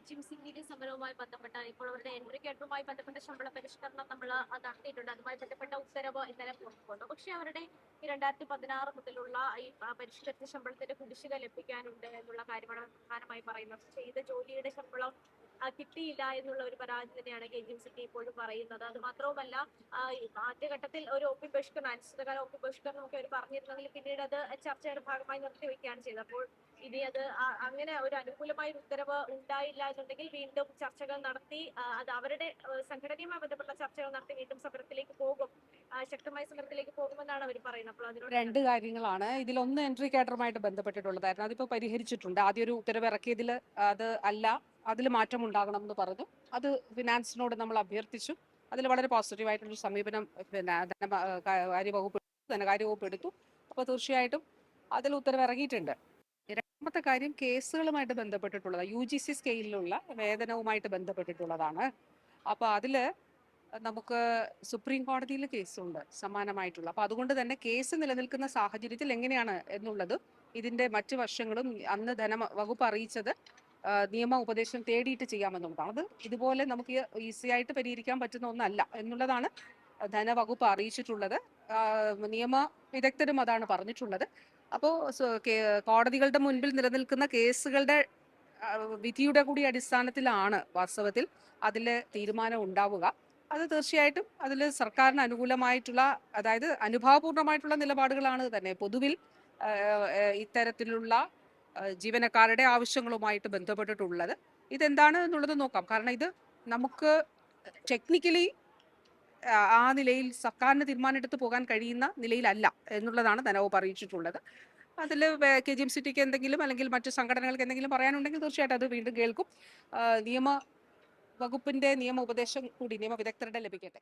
KGMCയുടെ സമരവുമായി ബന്ധപ്പെട്ട ഇപ്പോൾ അവരുടെ എൻട്രി കേഡറുമായി ബന്ധപ്പെട്ട ശമ്പള പരിഷ്കരണം നമ്മൾ നടത്തിയിട്ടുണ്ട്. അതുമായി ബന്ധപ്പെട്ട ഉത്തരവ് ഇന്നലെ പുറത്തു വന്നു. പക്ഷേ അവരുടെ ഈ 2016 മുതലുള്ള ഈ പരിഷ്കരിച്ച ശമ്പളത്തിന്റെ കുടിശ്ശിക ലഭിക്കാനുണ്ട് എന്നുള്ള കാര്യമാണ് പ്രധാനമായി പറയുന്നത്. ചെയ്ത ജോലിയുടെ ശമ്പളം കിട്ടിയില്ല എന്നുള്ള ഒരു പരാതി തന്നെയാണ് KGMCക്ക് ഇപ്പോഴും പറയുന്നത്. അത് മാത്രവുമല്ല, ഈ ആദ്യഘട്ടത്തിൽ ഒരു ഒപ്പി ബഹിഷ്കരണം, അനിശ്ചിതകാല ഒപ്പി ബഹിഷ്കരണം ഒക്കെ അവർ പറഞ്ഞിരുന്നെങ്കിൽ പിന്നീട് അത് ചർച്ചയുടെ ഭാഗമായി നിർത്തിവെക്കുകയാണ് ചെയ്തത്. അപ്പോൾ ഇനി അത് അങ്ങനെ ഒരു അനുകൂലമായ ഒരു ഉത്തരവ് ഉണ്ടായില്ല എന്നുണ്ടെങ്കിൽ വീണ്ടും ചർച്ചകൾ നടത്തി അത് അവരുടെ സംഘടനയുമായി ബന്ധപ്പെട്ട ചർച്ചകൾ നടത്തി വീണ്ടും സമരത്തിലേക്ക് പോകും, ശക്തമായ സമരത്തിലേക്ക് പോകുമെന്നാണ് അവർ പറയുന്നത്. അപ്പോൾ അതിനോട് രണ്ട് കാര്യങ്ങളാണ് ഇതിലൊന്ന് എൻട്രി കാഡറുമായിട്ട് ബന്ധപ്പെട്ടിട്ടുള്ളതായിരുന്നു. അതിപ്പോ പരിഹരിച്ചിട്ടുണ്ട്. ആദ്യം ഒരു ഉത്തരവ് ഇറക്കിയതിൽ അത് അല്ല, അതിൽ മാറ്റം ഉണ്ടാകണം എന്ന് പറഞ്ഞു. അത് ഫിനാൻസിനോട് നമ്മൾ അഭ്യർത്ഥിച്ചു. അതിൽ വളരെ പോസിറ്റീവായിട്ടൊരു സമീപനം പിന്നെ ധനകാര്യ വകുപ്പ് എടുത്തു. അപ്പോൾ തീർച്ചയായിട്ടും അതിൽ ഉത്തരവ് ഇറങ്ങിയിട്ടുണ്ട്. രണ്ടാമത്തെ കാര്യം കേസുകളുമായിട്ട് ബന്ധപ്പെട്ടിട്ടുള്ളത് UGC സ്കെയിലിലുള്ള വേതനവുമായിട്ട് ബന്ധപ്പെട്ടിട്ടുള്ളതാണ്. അപ്പോൾ അതിൽ നമുക്ക് സുപ്രീം കോടതിയിൽ കേസുണ്ട് സമാനമായിട്ടുള്ള. അപ്പോൾ അതുകൊണ്ട് തന്നെ കേസ് നിലനിൽക്കുന്ന സാഹചര്യത്തിൽ എങ്ങനെയാണ് എന്നുള്ളത് ഇതിന്റെ മറ്റു വശങ്ങളും അന്ന് ധനവകുപ്പ് അറിയിച്ചത് നിയമ ഉപദേശം തേടിയിട്ട് ചെയ്യാമെന്നുള്ളതാണ്. അത് ഇതുപോലെ നമുക്ക് ഈസി ആയിട്ട് പരിഹരിക്കാൻ പറ്റുന്ന ഒന്നല്ല എന്നുള്ളതാണ് ധനവകുപ്പ് അറിയിച്ചിട്ടുള്ളത്. നിയമ വിദഗ്ധരും അതാണ് പറഞ്ഞിട്ടുള്ളത്. അപ്പോൾ കോടതികളുടെ മുൻപിൽ നിലനിൽക്കുന്ന കേസുകളുടെ വിധിയുടെ കൂടി അടിസ്ഥാനത്തിലാണ് വാസ്തവത്തിൽ അതിൽ തീരുമാനം ഉണ്ടാവുക. അത് തീർച്ചയായിട്ടും അതിൽ സർക്കാരിന് അനുകൂലമായിട്ടുള്ള, അതായത് അനുഭാവപൂർണമായിട്ടുള്ള നിലപാടുകളാണ് തന്നെ പൊതുവിൽ ഇത്തരത്തിലുള്ള ജീവനക്കാരുടെ ആവശ്യങ്ങളുമായിട്ട് ബന്ധപ്പെട്ടിട്ടുള്ളത്. ഇതെന്താണ് എന്നുള്ളത് നോക്കാം. കാരണം ഇത് നമുക്ക് ടെക്നിക്കലി ആ നിലയിൽ സർക്കാരിന് തീരുമാനമെടുത്ത് പോകാൻ കഴിയുന്ന നിലയിലല്ല എന്നുള്ളതാണ് ധനവകുപ്പ് അറിയിച്ചിട്ടുള്ളത്. അതിൽ KGMCക്ക് എന്തെങ്കിലും അല്ലെങ്കിൽ മറ്റു സംഘടനകൾക്ക് എന്തെങ്കിലും പറയാനുണ്ടെങ്കിൽ തീർച്ചയായിട്ടും അത് വീണ്ടും കേൾക്കും. നിയമ വകുപ്പിന്റെ നിയമ ഉപദേശം കൂടി നിയമ വിദഗ്ധരുടെ ലഭിക്കട്ടെ.